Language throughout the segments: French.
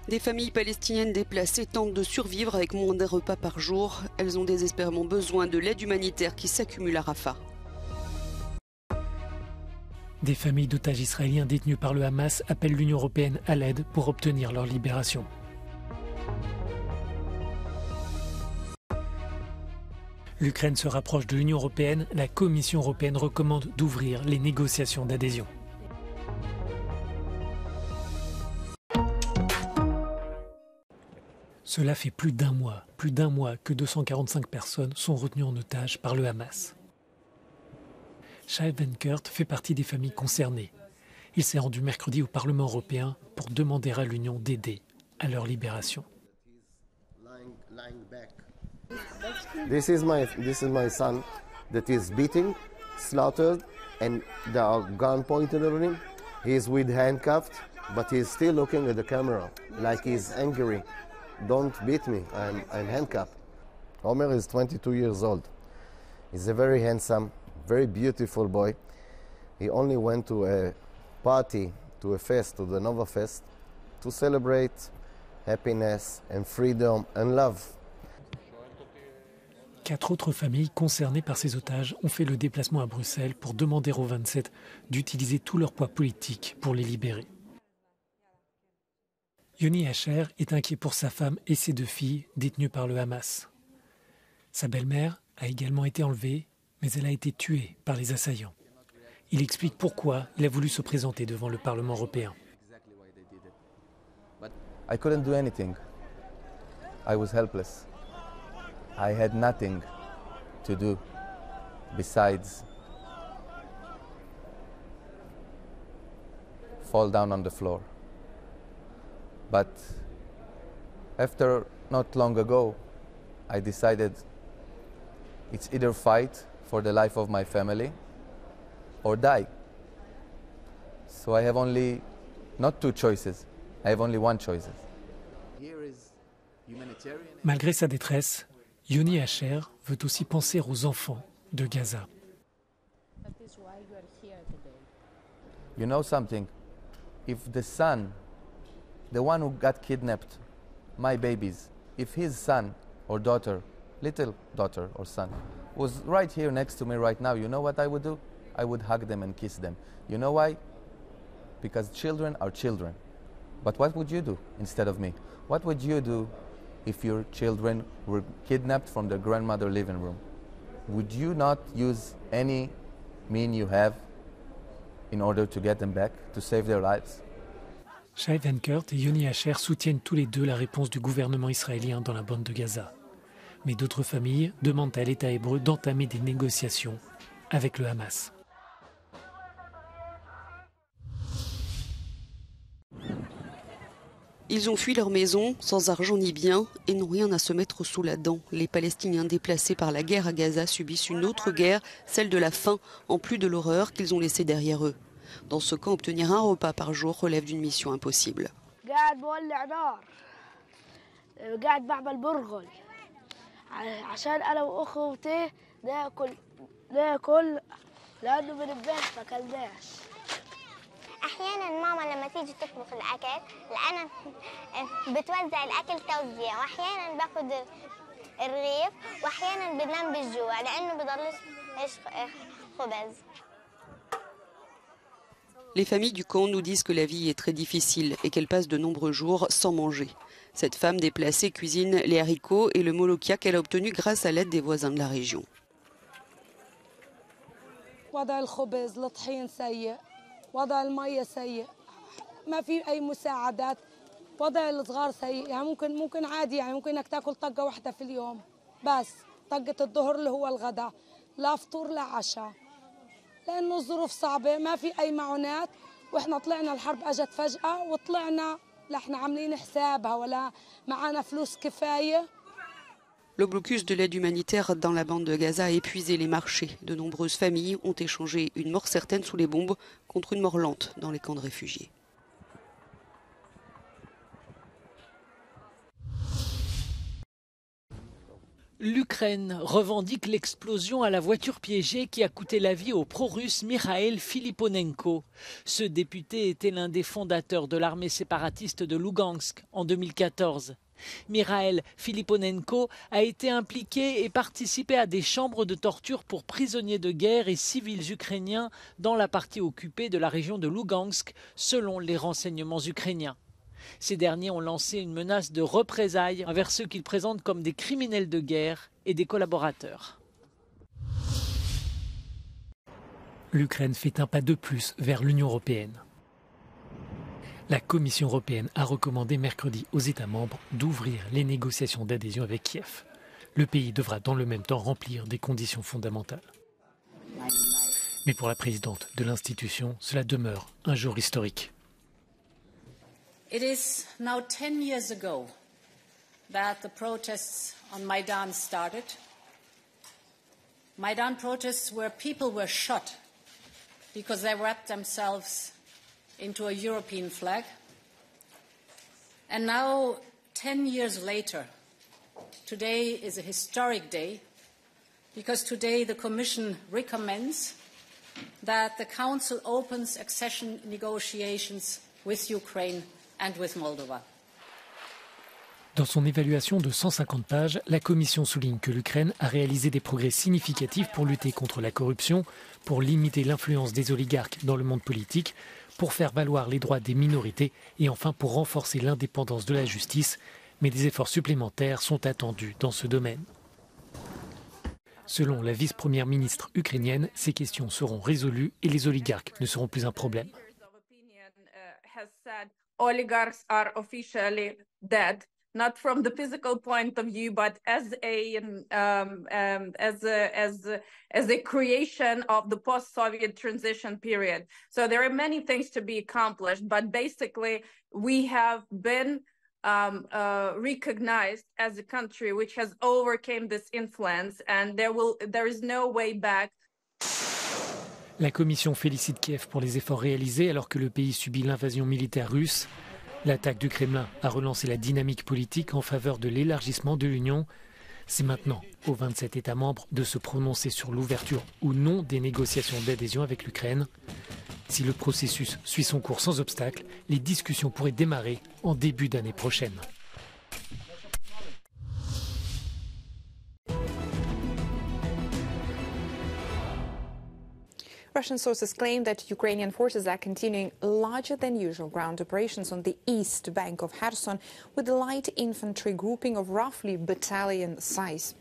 Des familles palestiniennes déplacées tentent de survivre avec moins d'un repas par jour. Elles ont désespérément besoin de l'aide humanitaire qui s'accumule à Rafah. Des familles d'otages israéliens détenus par le Hamas appellent l'Union européenne à l'aide pour obtenir leur libération. L'Ukraine se rapproche de l'Union européenne. La Commission européenne recommande d'ouvrir les négociations d'adhésion. Cela fait plus d'un mois que 245 personnes sont retenues en otage par le Hamas. Shai Venkert fait partie des familles concernées. Il s'est rendu mercredi au Parlement européen pour demander à l'Union d'aider à leur libération. This is my son that is beaten, slaughtered, and there are gun pointed at him. He is with handcuffed, but he's still looking at the camera like he's angry. Don't beat me, I'm handcuffed. Omer is 22 years old. He's a very handsome, very beautiful boy. He only went to a party, to a fest, to the Nova Fest, to celebrate happiness and freedom and love. 4 autres familles concernées par ces otages ont fait le déplacement à Bruxelles pour demander aux 27 d'utiliser tout leur poids politique pour les libérer. Yoni Asher est inquiet pour sa femme et ses 2 filles détenues par le Hamas. Sa belle-mère a également été enlevée, mais elle a été tuée par les assaillants. Il explique pourquoi il a voulu se présenter devant le Parlement européen. I couldn't do anything. I was helpless. I had nothing to do besides fall down on the floor. But after not long ago, I decided it's either fight for the life of my family or die. So I have only, not 2 choices, I have only 1 choice. Malgré sa détresse, Yoni Asher veut aussi penser aux enfants de Gaza. You know something? If the son, the one who got kidnapped, my babies, if his son or daughter, little daughter or son, was right here next to me right now, you know what I would do? I would hug them and kiss them. You know why? Because children are children. But what would you do instead of me? What would you do if your children were kidnapped from their grandmother's living room? Would you not use any mean you have in order to get them back, to save their lives? Shai Venkert et Yoni Asher soutiennent tous les 2 la réponse du gouvernement israélien dans la bande de Gaza. Mais d'autres familles demandent à l'État hébreu d'entamer des négociations avec le Hamas. Ils ont fui leur maison, sans argent ni biens, et n'ont rien à se mettre sous la dent. Les Palestiniens déplacés par la guerre à Gaza subissent une autre guerre, celle de la faim, en plus de l'horreur qu'ils ont laissée derrière eux. Dans ce camp, obtenir un repas par jour relève d'une mission impossible. أحيانا ماما لما تيجي تطبخ الأكل لأنا بتوزع الأكل توزيع وأحيانا باخد الرغيف وأحيانا بنام بالجوع لأنه بضلش خبز. Les familles du camp nous disent que la vie est très difficile et qu'elles passent de nombreux jours sans manger. Cette femme déplacée cuisine les haricots et le molokia qu'elle a obtenu grâce à l'aide des voisins de la région. وضع المية سيء ما في أي مساعدات وضع الصغار سيء يعني ممكن عادي يعني ممكن إنك تاكل طقة واحدة في اليوم بس طقة الظهر اللي هو الغداء لا فطور لا عشاء لأنه الظروف صعبة ما في أي معونات وإحنا طلعنا الحرب أجت فجأة وطلعنا لا إحنا عاملين حسابها ولا معانا فلوس كفاية. Le blocus de l'aide humanitaire dans la bande de Gaza a épuisé les marchés. De nombreuses familles ont échangé une mort certaine sous les bombes contre une mort lente dans les camps de réfugiés. L'Ukraine revendique l'explosion à la voiture piégée qui a coûté la vie au pro-russe Mikhail Filiponenko. Ce député était l'un des fondateurs de l'armée séparatiste de Lougansk en 2014. Mikhail Filiponenko a été impliqué et participé à des chambres de torture pour prisonniers de guerre et civils ukrainiens dans la partie occupée de la région de Lougansk, selon les renseignements ukrainiens. Ces derniers ont lancé une menace de représailles envers ceux qu'ils présentent comme des criminels de guerre et des collaborateurs. L'Ukraine fait un pas de plus vers l'Union européenne. La Commission européenne a recommandé mercredi aux États membres d'ouvrir les négociations d'adhésion avec Kiev. Le pays devra dans le même temps remplir des conditions fondamentales. Mais pour la présidente de l'institution, cela demeure un jour historique. It is now 10 years ago that the protests on Maidan started. Maidan protests where people were shot because they wrapped themselves into a European flag. And now, 10 years later, today is a historic day because today the Commission recommends that the Council opens accession negotiations with Ukraine and with Moldova. Dans son évaluation de 150 pages, la Commission souligne que l'Ukraine a réalisé des progrès significatifs pour lutter contre la corruption, pour limiter l'influence des oligarques dans le monde politique, pour faire valoir les droits des minorités et enfin pour renforcer l'indépendance de la justice. Mais des efforts supplémentaires sont attendus dans ce domaine. Selon la vice-première ministre ukrainienne, ces questions seront résolues et les oligarques ne seront plus un problème. Oligarchs are officially dead, not from the physical point of view, but as a creation of the post-Soviet transition period. So there are many things to be accomplished, but basically we have been recognized as a country which has overcome this influence, and there is no way back. La Commission félicite Kiev pour les efforts réalisés alors que le pays subit l'invasion militaire russe. L'attaque du Kremlin a relancé la dynamique politique en faveur de l'élargissement de l'Union. C'est maintenant aux 27 États membres de se prononcer sur l'ouverture ou non des négociations d'adhésion avec l'Ukraine. Si le processus suit son cours sans obstacle, les discussions pourraient démarrer en début d'année prochaine. Russian sources claim that Ukrainian forces are continuing larger than usual ground operations on the east bank of Kherson with a light infantry grouping of roughly battalion size.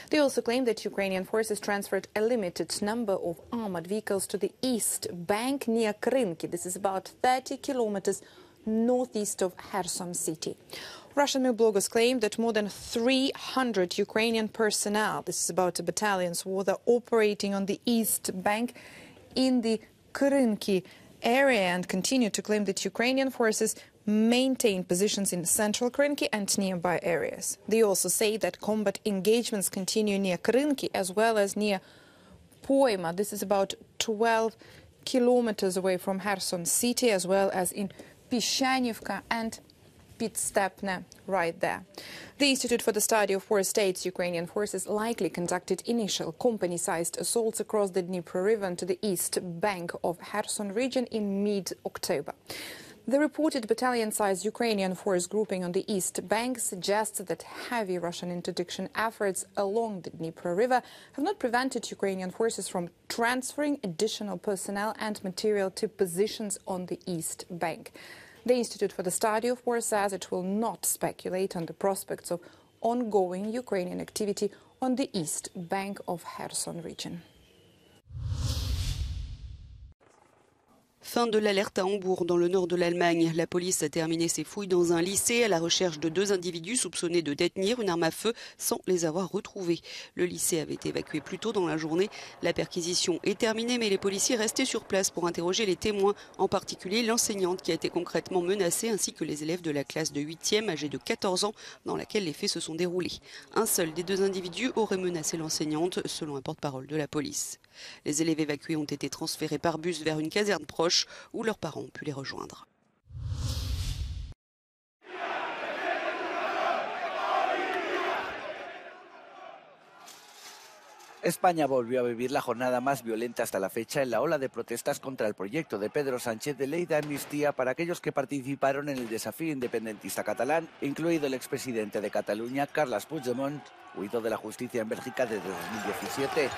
They also claim that Ukrainian forces transferred a limited number of armored vehicles to the east bank near Krynki. This is about 30 kilometers northeast of Kherson city. Russian news bloggers claim that more than 300 Ukrainian personnel, this is about a battalion's worth, are operating on the east bank in the Krynki area and continue to claim that Ukrainian forces maintain positions in central Krynki and nearby areas. They also say that combat engagements continue near Krynki as well as near Poima. This is about 12 kilometers away from Kherson city, as well as in Pishanivka and Pitstepne right there. The Institute for the Study of War states Ukrainian forces likely conducted initial company-sized assaults across the Dnipro River and to the east bank of Kherson region in mid-October. The reported battalion-sized Ukrainian force grouping on the east bank suggests that heavy Russian interdiction efforts along the Dnipro River have not prevented Ukrainian forces from transferring additional personnel and material to positions on the east bank. The Institute for the Study of War says it will not speculate on the prospects of ongoing Ukrainian activity on the east bank of Kherson region. Fin de l'alerte à Hambourg, dans le nord de l'Allemagne. La police a terminé ses fouilles dans un lycée à la recherche de 2 individus soupçonnés de détenir une arme à feu sans les avoir retrouvés. Le lycée avait été évacué plus tôt dans la journée. La perquisition est terminée, mais les policiers restaient sur place pour interroger les témoins, en particulier l'enseignante qui a été concrètement menacée, ainsi que les élèves de la classe de 8e âgés de 14 ans dans laquelle les faits se sont déroulés. Un seul des 2 individus aurait menacé l'enseignante, selon un porte-parole de la police. Les élèves évacués ont été transférés par bus vers une caserne proche où leurs parents ont pu les rejoindre. España volvió a vivir la jornada más violenta hasta la fecha en la ola de protestas contra el proyecto de Pedro Sánchez de ley de amnistía para aquellos que participaron en el desafío independentista catalán, incluido el expresidente de Cataluña, Carles Puigdemont, huido de la justicia en Bélgica desde 2017.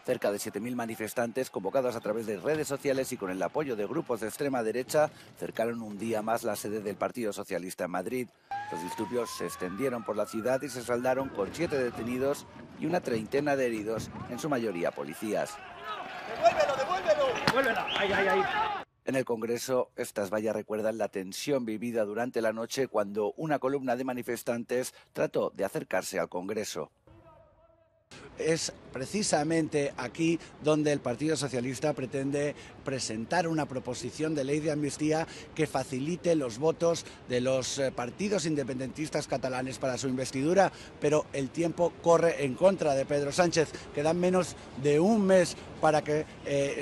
Cerca de 7.000 manifestantes, convocados a través de redes sociales y con el apoyo de grupos de extrema derecha, cercaron un día más la sede del Partido Socialista en Madrid. Los disturbios se extendieron por la ciudad y se saldaron con 7 detenidos y una treintena de heridos, en su mayoría policías. ¡Devuélvelo! ¡Ahí! En el Congreso, estas vallas recuerdan la tensión vivida durante la noche cuando una columna de manifestantes trató de acercarse al Congreso. Es precisamente aquí donde el Partido Socialista pretende presentar una proposición de ley de amnistía que facilite los votos de los partidos independentistas catalanes para su investidura, pero el tiempo corre en contra de Pedro Sánchez. Quedan menos de un mes para que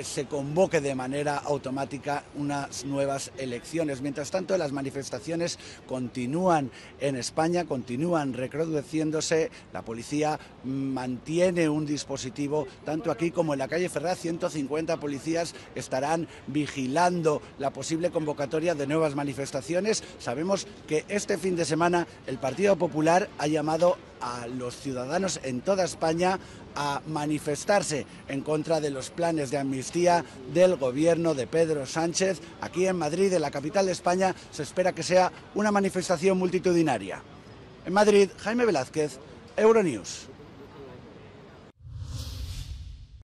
se convoque de manera automática unas nuevas elecciones. Mientras tanto, las manifestaciones continúan en España, continúan recrudeciéndose. La policía mantiene un dispositivo, tanto aquí como en la calle Ferraz. 150 policías estarán vigilando la posible convocatoria de nuevas manifestaciones. Sabemos que este fin de semana el Partido Popular ha llamado a los ciudadanos en toda España a manifestarse en contra de los planes de amnistía del gobierno de Pedro Sánchez. Aquí en Madrid, en la capital de España, se espera que sea una manifestación multitudinaria. En Madrid, Jaime Velázquez, Euronews.